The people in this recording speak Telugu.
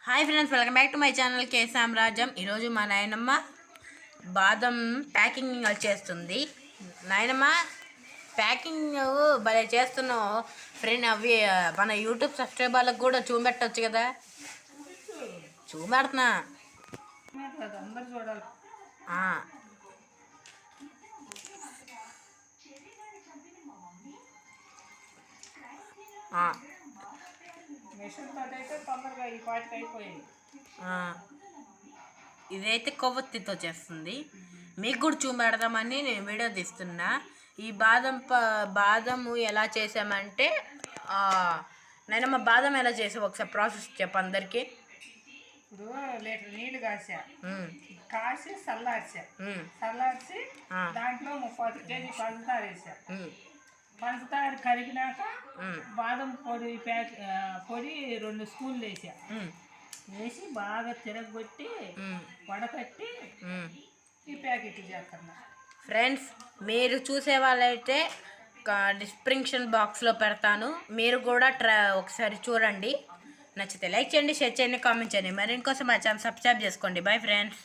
Hi friends, welcome back to my channel K Samrajyam. ఈరోజు మా నాయనమ్మ బాదం ప్యాకింగ్ చేస్తుంది. నాయనమ్మ ప్యాకింగ్ భలే చేస్తున్నావు ఫ్రెండ్. అవి మన యూట్యూబ్ సబ్స్క్రైబర్లకు కూడా చూపెట్టవచ్చు కదా. చూపెడుతున్నా ఇదైతే కొవ్వొత్తితో చేస్తుంది. మీకు కూడా చూపెడదామని నేను వీడియో తీస్తున్నా. ఈ బాదము ఎలా చేసామంటే, నేనమ్మ బాదం ఎలా చేసావు ఒకసారి ప్రాసెస్ చెప్పు అందరికి. ఇప్పుడు లీటర్ నీళ్ళు కాసి చల్లార్చి దాంట్లో 30 కేజీ పంచదార వేసా. పంచదార కరిగినాక బాదం పొడి పొడి 2 స్పూన్లు వేసి బాగా తిరగొట్టి వడకట్టి ఈ ప్యాకెట్ చేస్తున్నా. ఫ్రెండ్స్, మీరు చూసే వాళ్ళైతే డిస్క్రిప్షన్ బాక్స్లో పెడతాను. మీరు కూడా ఒకసారి చూడండి. నచ్చితే లైక్ చేయండి, షేర్ చేయండి, కామెంట్ చేయండి. మరి ఇంకోసం మా ఛానల్ సబ్స్క్రైబ్ చేసుకోండి. Bye friends.